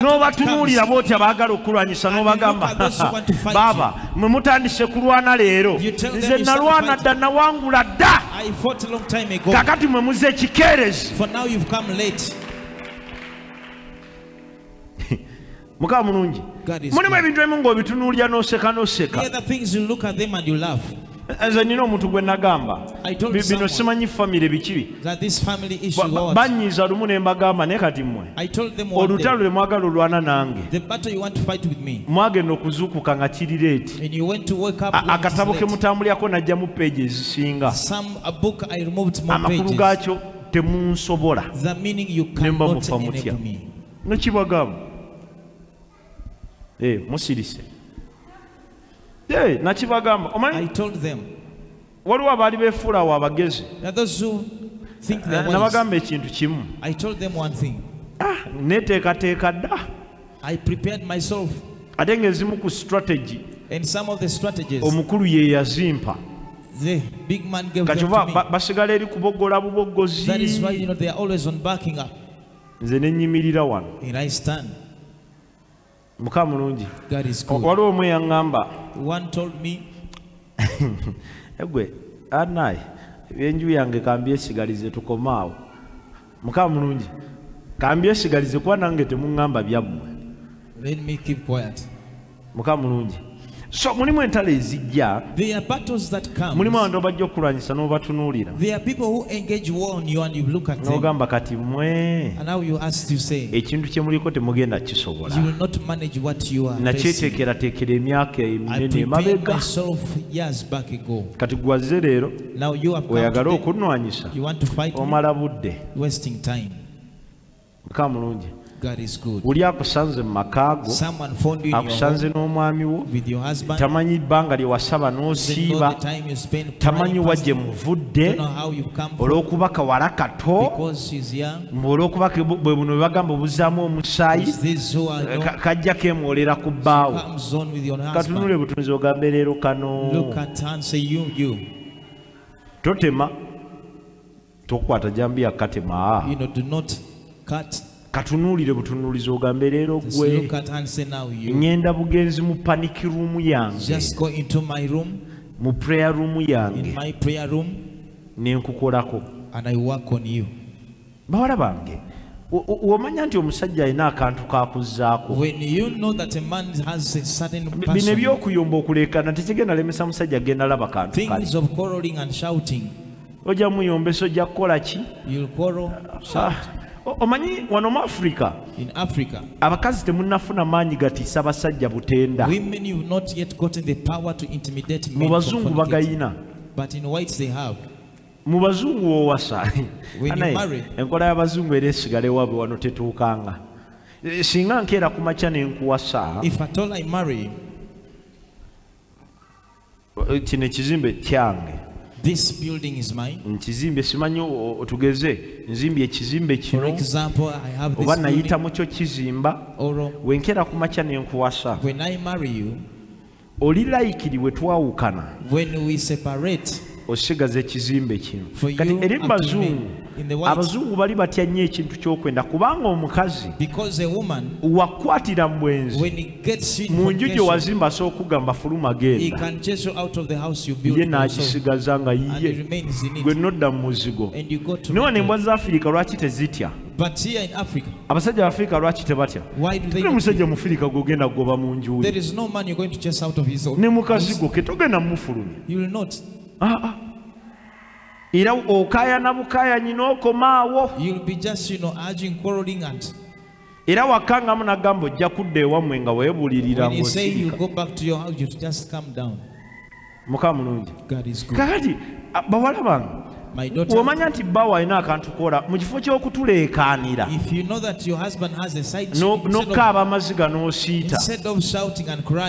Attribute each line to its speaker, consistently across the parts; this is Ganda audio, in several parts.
Speaker 1: n'obatunuulira bw'oti abaagala okulwanyisa n'obagamba baaba mwe mutandise kulwana leero nze nalwana dda nawangula dda kakati mwe muze ekikeerezi Mukama mulungi mulimu ebintu ebimu ng'obitunuulira n'oseka nze nina omuntu gwe nagamba bino simanyi famire biki banyiiza lumu ne mbagamba naye kati mmwe olutalo lwe mwagala olwana nange mwagenda okuzuukuka nga kiri leeti akatabo ke mutambulyako najjamu peegi ezisinga amakulu gaakyo temunsobola ne mba mufa mutya nekibagamba musirise nakibagamba omanyi waliwo abaali beefuula awo abagezi nabagamba ekintu kimu neteekateeka dda ate ng'ezimu ku strategy omukulu ye yazimpa kakyova basigala eri kuboggola buboggozi nze nenyimirira wano Mukama mulungi waliwo omwe yaŋŋamba egwe anayi ebyenju yange kambyesigalize tukomaawo Mukama mulungi kambyesigalize kuba nange temuŋŋamba byammwe Mukama mulungi so mulimu entalo ezijja mulimu abantu bajja okulwanyisa n'obatunuulira n'ogamba kati mmwe ekintu kye muliko temugenda kisobola nakyeteekerateekera emyaka eminene emabega kati gwazze leero oyagala okunnwanyisa omala budde Mukama mulungi uli akusanze mu makaago akusanze n'omwami wo tamanyi bbanga lye wasaba n'osiiba tamanyi wa gye muvudde olw'okuba kawala kato olw'okuba bwe buno bwe bagamba obuzaamu omusaayi kajja kemwolera ku bbaawo katunule butunzi ogambe leero kano totema tokukwata jambiya katema katunuulire butunuulizi ogambe leero gwe ngenda bugenzi mu panic room yange mu prayer room yange nenkukolako bawala bange womanya nti omusajja alina akantu kakuzzaako bino ebyokuyomba okuleekana tekigenda lemesa musajja genda laba kantu kale ojja muyombesa ojja kukola ki omanyi wano mu Africa abakazi temunnafuna maanyi gatiisa abasajja butenda mu bazungu bagayina mu bazungu wowasa enkola y'abazungu era esigale waabwe wano tetuukanga singa nkeera ku makya nenkuwasa kino ekizimbe kyange
Speaker 2: This building is mine.
Speaker 1: Nkizimbe simanyi otugeze nzimbye ekizimbe kino.
Speaker 2: For example, I have this
Speaker 1: oba nayita mu kyo kizimba wenkera ku makya nenkuwasa.
Speaker 2: When I marry you,
Speaker 1: oli laikiri we twawukana.
Speaker 2: When we separate,
Speaker 1: osigaza ekizimbe kino. Kati eri bazungu abazungu bali batya nnyo ekintu ky'okwenda kubanga omukazi wakwatira mu bwenzi mu nju gye wazimba asooka okugamba fuluma genda ye n'agisigaza nga yiye gwe nodda mu muzigo naye ne embwa za Afirika lwaki tezitya abasajja ba Afirika lwaki tebatya tuli musajja mu Afirika gw'ogenda kugoba mu nju ne mukazigo ke togenda mufulumya era okayana bukaayanyi n'okomaawo era wakangamu nagamba ojja kudda ewammwe nga weebulirira Mukama mulungi kakati bawala bange womanya nti bbaawo alina akantu kola mu kifo ky'okutuleekaanira n'okaaba amaziga n'osiita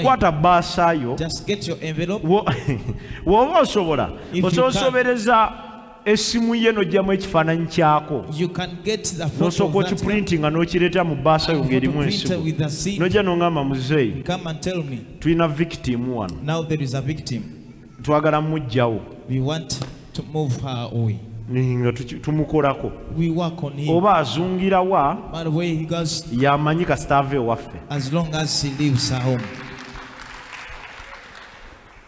Speaker 1: kwata baasaayo w'oba osobola osobolereza esimu ye n'ojjamu ekifaananyi kyako n'osooka okiprintinga n'okireeta mu baasaayo ng'erimu ensigo n'ojja n'oŋŋamba muzeeyi tulina victim wano twagala mmuggyawo
Speaker 2: to move her away.
Speaker 1: ninga tumukolako
Speaker 2: we work on him.
Speaker 1: oba azungira wa
Speaker 2: By the way he goes,
Speaker 1: yamanyi kasitave waffe
Speaker 2: as long as he leaves her home.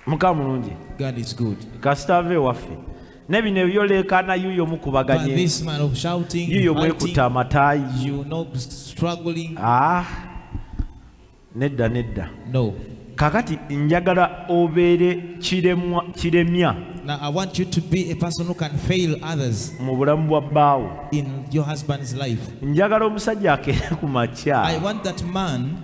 Speaker 1: muka mulungi
Speaker 2: God is good.
Speaker 1: kasitave waffe nebino ebyolekana yuyo
Speaker 2: But
Speaker 1: mukubaganye
Speaker 2: this man of shouting,
Speaker 1: yuyo
Speaker 2: fighting,
Speaker 1: mwekuta amatayi
Speaker 2: you know, struggling.
Speaker 1: Nedda
Speaker 2: No.
Speaker 1: kakati njagala obeere kiremya
Speaker 2: Now I want you to be a person who can fail others
Speaker 1: mu bulamu bwa bbaawo
Speaker 2: in your husband's life.
Speaker 1: njagala omusajja akeere ku
Speaker 2: I
Speaker 1: makya
Speaker 2: want that man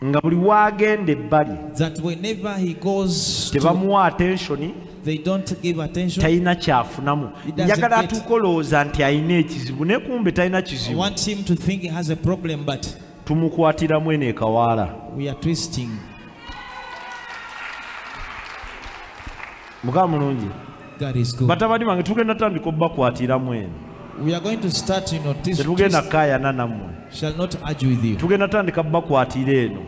Speaker 1: nga buli waagenda ebbali
Speaker 2: that whenever he goes to,
Speaker 1: tebamuwa attention
Speaker 2: they don't give attention.
Speaker 1: talina kyafunamu
Speaker 2: doesn't
Speaker 1: njagala
Speaker 2: get-
Speaker 1: atuuka olowooza nti alina ekizibu naye kumbe talina
Speaker 2: I
Speaker 1: kizibu
Speaker 2: want him to think he has a problem, but
Speaker 1: tumukwatiramu eno ekawaala
Speaker 2: we are twisting.
Speaker 1: muka mulungi
Speaker 2: God is good.
Speaker 1: batabani bange tugenda tandika obbakwatiramu eno
Speaker 2: We are going to start, this
Speaker 1: tetugenda
Speaker 2: twist
Speaker 1: kaayana nammwe
Speaker 2: shall not argue with you.
Speaker 1: tugenda tandika bbakwatira eno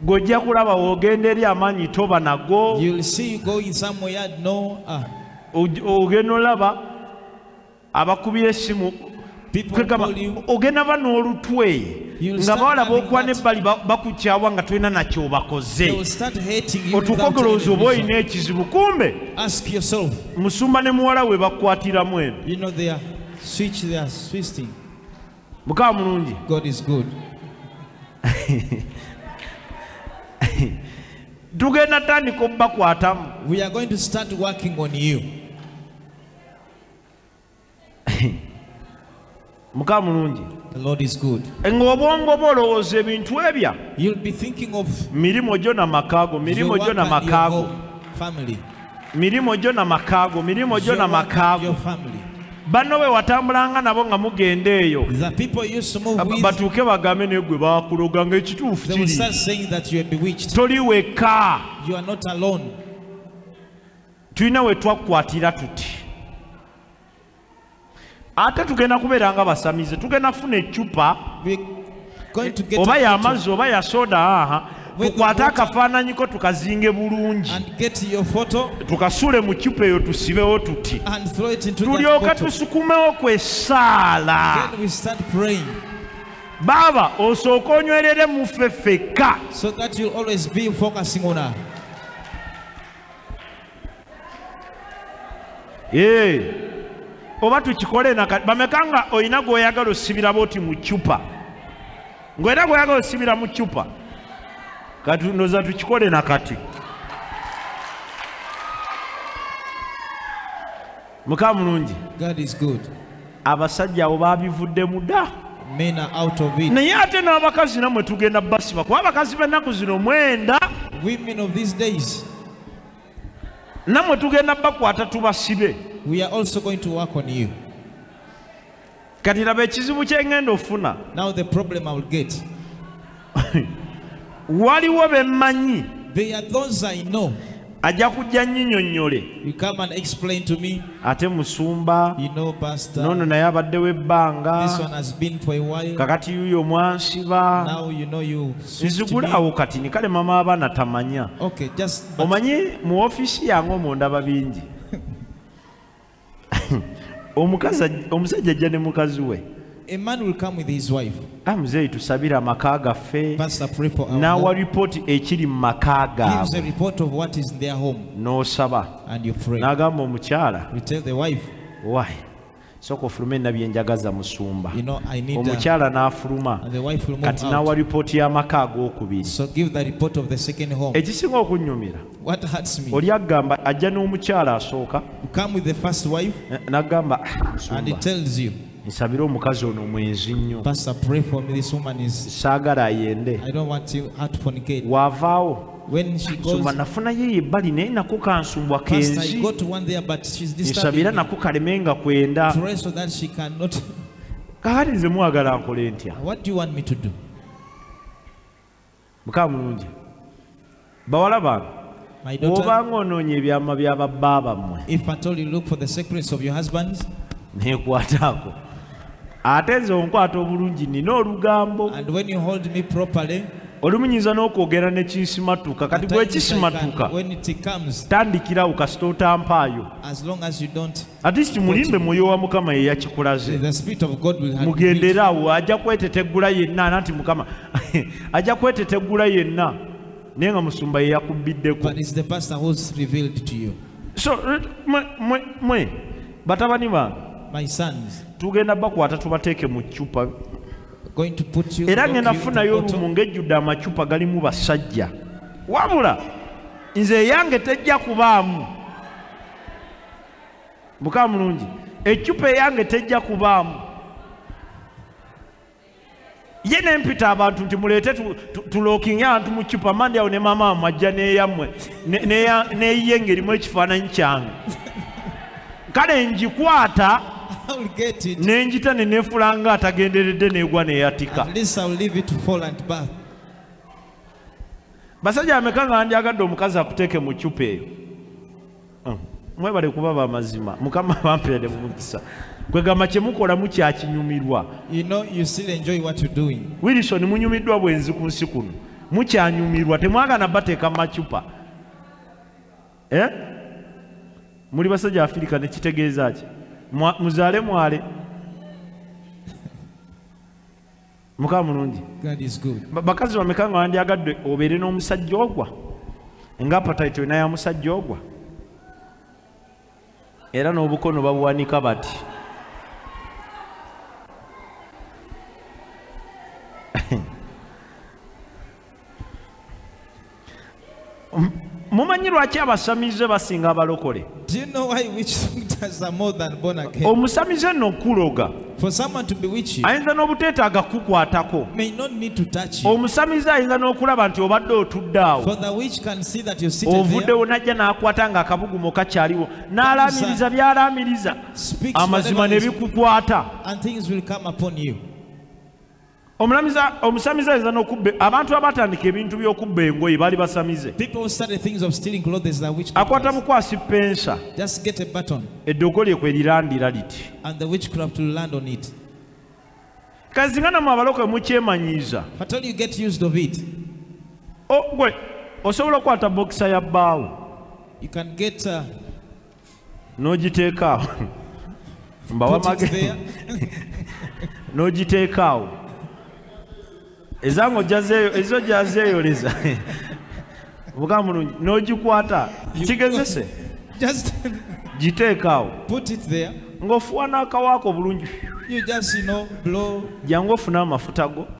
Speaker 1: gojja kulaba wogenda eri amaanyi toba nago
Speaker 2: You'll see you going somewhere,
Speaker 1: ogenda olaba abakubira essimu
Speaker 2: people
Speaker 1: kwegamba
Speaker 2: call you.
Speaker 1: ogenda ba n'olutwe
Speaker 2: You'll
Speaker 1: nga
Speaker 2: start
Speaker 1: bawala
Speaker 2: having
Speaker 1: b'okuba
Speaker 2: that.
Speaker 1: n'ebbali bakukyawa nga tolina nakyo
Speaker 2: They
Speaker 1: bakoze
Speaker 2: will start hating you.
Speaker 1: otukogelooza
Speaker 2: without
Speaker 1: oba
Speaker 2: any
Speaker 1: olina
Speaker 2: reason.
Speaker 1: ekizibu kumbe
Speaker 2: Ask yourself.
Speaker 1: musumba ne muwala we bakwatiramu eno
Speaker 2: You know they are they are twisting.
Speaker 1: mukama mulungi
Speaker 2: God is good.
Speaker 1: tugenda tandika obbakwatamu
Speaker 2: We are going to start working on you.
Speaker 1: mukama mulungi
Speaker 2: The Lord is good.
Speaker 1: ng'obwongo bwo olowooza ebintu ebya
Speaker 2: You'll be thinking of
Speaker 1: mirimu gyo namakaago
Speaker 2: your
Speaker 1: mirimu
Speaker 2: work
Speaker 1: gyo
Speaker 2: and your
Speaker 1: namakaago
Speaker 2: home, family.
Speaker 1: mirimu gyo namakaago mirimu gyo
Speaker 2: Your work and
Speaker 1: namakaago
Speaker 2: your family.
Speaker 1: banno be watambulanga nabo nga mugenda eyo
Speaker 2: The people you used to move with,
Speaker 1: batuuke bagambe naye gwe baakuloga nga ekituufu
Speaker 2: they will
Speaker 1: kiri
Speaker 2: start saying that you are bewitched.
Speaker 1: toli wekka
Speaker 2: You are not alone.
Speaker 1: tulina we twakwatira tuti ate tugenda kubeera nga basamize tugenda kufuna eccupa
Speaker 2: We're going to get
Speaker 1: oba
Speaker 2: a
Speaker 1: y'amazzi oba ya soda aha tukwate akafaananyiko tukazinge bulungi
Speaker 2: and get your photo
Speaker 1: tukasuule mu ccupa eyo tusibewo tuti
Speaker 2: and throw it into that
Speaker 1: tulyoka
Speaker 2: bottle.
Speaker 1: tusukumewo ku essaala
Speaker 2: Then we start praying
Speaker 1: baaba osooka onywerere mu ffe ffekka
Speaker 2: so that you'll always be focusing on her.
Speaker 1: oba tukikole bameka nga olina gw'oyagala osibira booti mu ccupa ng'era gw'oyagala osibira mu ccupa kati ndoza tukikole nakati mukama mulungi
Speaker 2: God is good.
Speaker 1: abasajja abo baabivuddemu dda
Speaker 2: Men are out of it.
Speaker 1: naye ate n'abakazi nammwe tugenda basiba kuba abakazi b'ennaku zino mwenda
Speaker 2: Women of these days,
Speaker 1: nammwe tugenda bakwata tubasibe
Speaker 2: we are also going to work on you.
Speaker 1: kati laba ekizibu kye ngenda ofuna
Speaker 2: Now the problem I will get.
Speaker 1: waliwo bemmanyi
Speaker 2: They are those I know.
Speaker 1: ajja kujja nnyinyonnyole
Speaker 2: You come and explain to me,
Speaker 1: ate musumba
Speaker 2: Pastor,
Speaker 1: nono naye abaddewo ebbanga
Speaker 2: this one has been for a while.
Speaker 1: kakati yuyo mwansiba
Speaker 2: Now you switch to me.
Speaker 1: nzigulaawo kati nikale mama abaana tamanya
Speaker 2: Okay, just
Speaker 1: omanyi mu ofiisi yange omundaba bingi omusajja ajja ne mukazi we
Speaker 2: a man will come with his wife.
Speaker 1: muzeeyi tusabire amaka gaffe
Speaker 2: Pastor, pray for our
Speaker 1: n'awa
Speaker 2: home.
Speaker 1: ripooti ekiri mu maka
Speaker 2: Gives a
Speaker 1: gaabwe
Speaker 2: report of what is in their home,
Speaker 1: n'osaba
Speaker 2: and you pray.
Speaker 1: n'agamba omukyala
Speaker 2: You tell the wife,
Speaker 1: wayi sooka ofulume enna byenjagaza musumba
Speaker 2: I need
Speaker 1: omukyala n'afuluma
Speaker 2: and the wife will move
Speaker 1: kati n'awa
Speaker 2: out.
Speaker 1: ripooti y'amaka ag'okubiri
Speaker 2: So give the report of the second home.
Speaker 1: ekisinga okunnyumira
Speaker 2: What hurts me?
Speaker 1: oli agamba ajja n'omukyala asooka
Speaker 2: You come with the first wife,
Speaker 1: n'agamba
Speaker 2: and he
Speaker 1: musumba
Speaker 2: tells you,
Speaker 1: nsabire omukazi ono mwenzi nnyo
Speaker 2: Pastor, pray for me. This woman is,
Speaker 1: saagala ayende
Speaker 2: I don't want her to fornicate.
Speaker 1: waavaawo
Speaker 2: When she goes,
Speaker 1: nsumba nafunayo ebbali naye nako kansumbwa
Speaker 2: Pastor, I
Speaker 1: kenzi
Speaker 2: go to one there, but she's
Speaker 1: nsabira
Speaker 2: disturbing me.
Speaker 1: nako kalemenga kwenda
Speaker 2: Pray so that she cannot.
Speaker 1: kakati nze mwagala nkole ntya
Speaker 2: What do you want me to do?
Speaker 1: mukama mulungi bawala bange
Speaker 2: My daughter,
Speaker 1: obanga onoonya ebyama by'ababba bammwe
Speaker 2: if at all you look for the secrets of your husbands,
Speaker 1: neekwataako ate nze onkwata obulungi nina olugambo
Speaker 2: and when you hold me properly,
Speaker 1: olumunyiza n'okwogera ne kisimatuka kati bwe kisimatuka tandikira ukasita otampaayo at least mulimbe mwoyo wa Mukama ye yakikulaze mugendera awo ajja kwetetegula yenna nanti Mukama ajja kwetetegula yenna naye nga musumba ye yakubbiddeko so mwe batabani bange tugenda bakwata tubateeke mu ccupa era ngenda funayo olumu ng'ejjudde amacupa galimu basajja wabula nze eyange tejja kubaamu Mukama mulungi eccupa eyange tejja kubaamu ye nempita abantu nti muleete tulookinge abantu mu ccupa mandi awo ne maama wamwe ajja neeyammwe neeyiye ng'erimu ekifaananyi kyange kale ngikwata nenjita nenefulanga atagenderedde negwa neyatika basajja ameka nga ndyagadde omukazi akuteeke mu ccupa eyo mwebale kuba bamazima Mukama bampeere mu mukisa kwegamba kyemukola mukyakinyumirwa Wilson munyumiddwa bwenzi ku nsi kuno mukyanyumirwa temwagana bateeka mu macupa muli basajja Afirika nekitegeeza ki muzaale mwale Mukama mulungi bakazi bameka nga wandyagadde obeere n'omusajja ogwa nga appetite olina ya musajja ogwa era n'obukono babuwanika bati mumanyi lwaki abasamize basinga abalokole omusamize nno okuloga ayinza n'obuteetaaga kukwatako omusamize ayinza n'okulaba nti obadde otudde awo ovuddewo najja n'akwata nga akabugumo kakyaliwo n'alaamiriza by'alaamiriza amazima ne bikukwata omusamize ayinza n'okubba abantu abatandika ebintu by'okubba engoye baali basamize akwata mukwasi pensa eddogo lye kwerirandira liti kazinganamu abaloke mukyemanyiiza gwe osobola okukwata bokisa ya bbaawo n'ogiteekaawo mbawa mage n'ogiteekaawo ezango jazeyo ezo jazeeyoleza Mukama mulungi n'ogikwata kigezese giteekaawo ng'ofuwa n'akawaako bulungi jangu ofuna amafuta go